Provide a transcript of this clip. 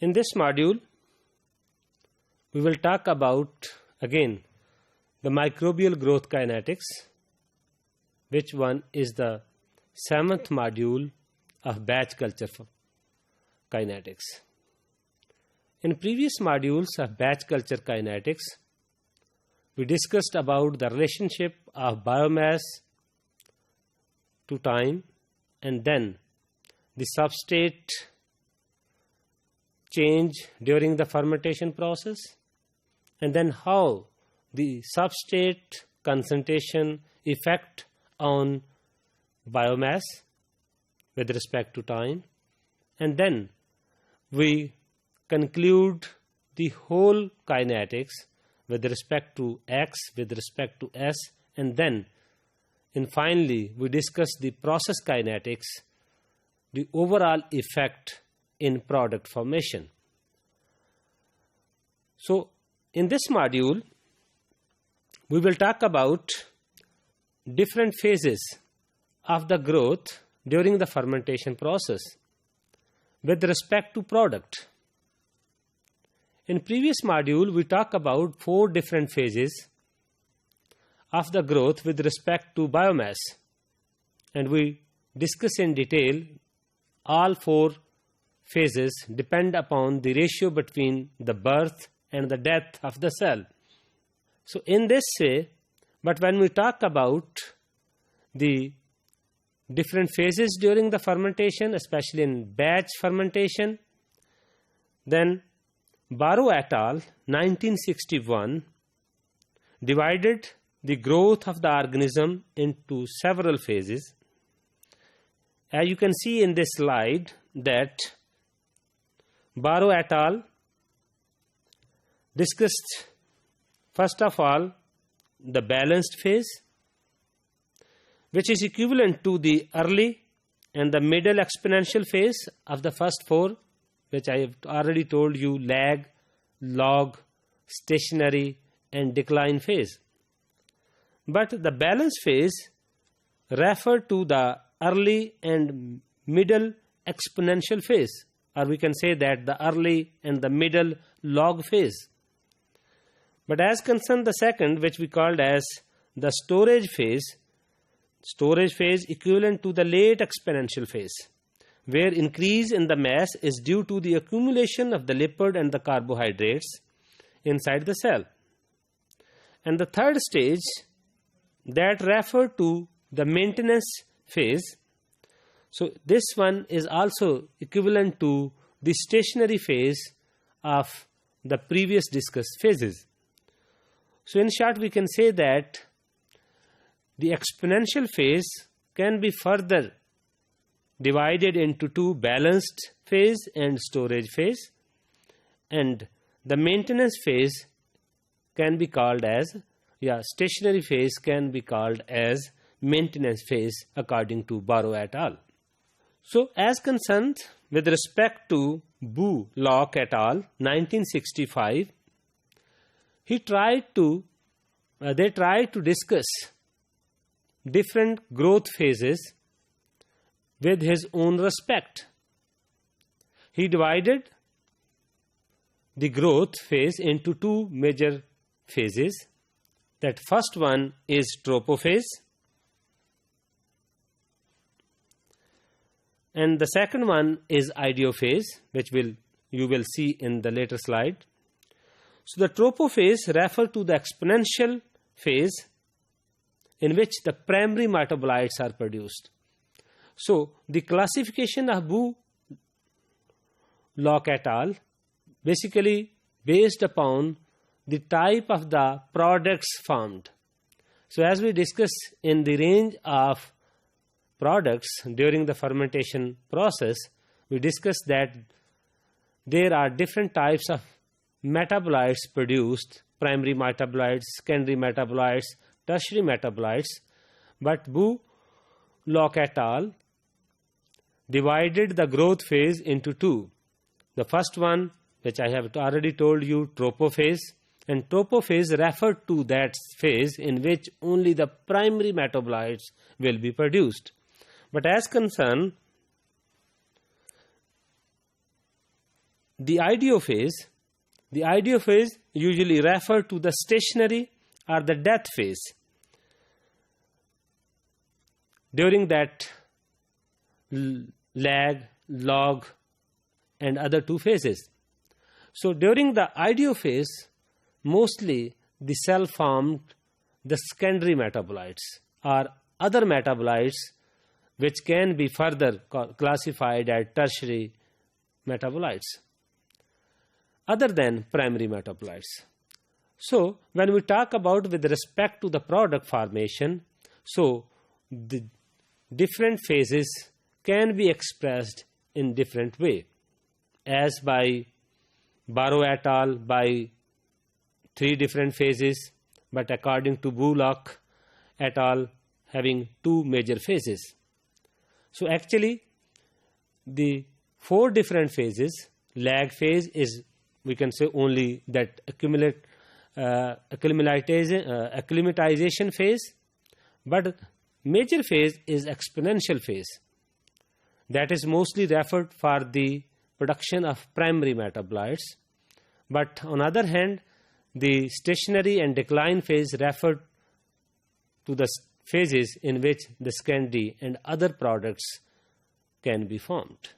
In this module, we will talk about again the microbial growth kinetics, which one is the 7th module of batch culture kinetics. In previous modules of batch culture kinetics, we discussed about the relationship of biomass to time and then the substrate change during the fermentation process, and then how the substrate concentration effect on biomass with respect to time, and then we conclude the whole kinetics with respect to X, with respect to S, and then finally we discuss the process kinetics, the overall effect in product formation. So in this module, we will talk about different phases of the growth during the fermentation process with respect to product. In previous module, we talked about 4 different phases of the growth with respect to biomass, and we discuss in detail all 4 phases depend upon the ratio between the birth and the death of the cell. So in this way, but when we talk about the different phases during the fermentation, especially in batch fermentation, then Barrow et al. 1961 divided the growth of the organism into several phases. As you can see in this slide, that Barrow et al. Discussed first of all the balanced phase, which is equivalent to the early and the middle exponential phase of the first 4, which I have already told you: lag, log, stationary, and decline phase. But the balance phase refers to the early and middle exponential phase, or we can say that the early and the middle log phase. But as concerned the second, which we called as the storage phase equivalent to the late exponential phase, where increase in the mass is due to the accumulation of the lipid and the carbohydrates inside the cell. And the third stage, that refers to the maintenance phase. So this one is also equivalent to the stationary phase of the previous discussed phases. So in short, we can say that the exponential phase can be further divided into 2: balanced phase and storage phase, and the maintenance phase can be called as, stationary phase can be called as maintenance phase according to Barrow et al. So as concerned with respect to Bu, Locke et al. 1965, they tried to discuss different growth phases with his own respect. He divided the growth phase into 2 major phases. That first one is tropophase, and the second one is idiophase, which you will see in the later slide. So the tropophase refers to the exponential phase in which the primary metabolites are produced. So the classification of Bu, Locke et al. Basically based upon the type of the products formed. So as we discussed in the range of products during the fermentation process, we discussed that there are different types of metabolites produced: primary metabolites, secondary metabolites, tertiary metabolites. But Bu, Locke et al. Divided the growth phase into 2. The first one, which I have already told you, tropophase, and tropophase referred to that phase in which only the primary metabolites will be produced. But as concerned the IDO phase usually refer to the stationary or the death phase. During that lag, log, and other two phases. So during the IDO phase, mostly the cell formed the secondary metabolites or other metabolites which can be further classified as tertiary metabolites other than primary metabolites. So when we talk about with respect to the product formation, so the different phases can be expressed in different way, as by Barrow et al. By 3 different phases, but according to Bullock et al. Having 2 major phases. So actually the 4 different phases, lag phase is, we can say, only that acclimatization phase, but major phase is exponential phase. That is mostly referred for the production of primary metabolites. But on the other hand, the stationary and decline phase referred to the phases in which the secondary and other products can be formed.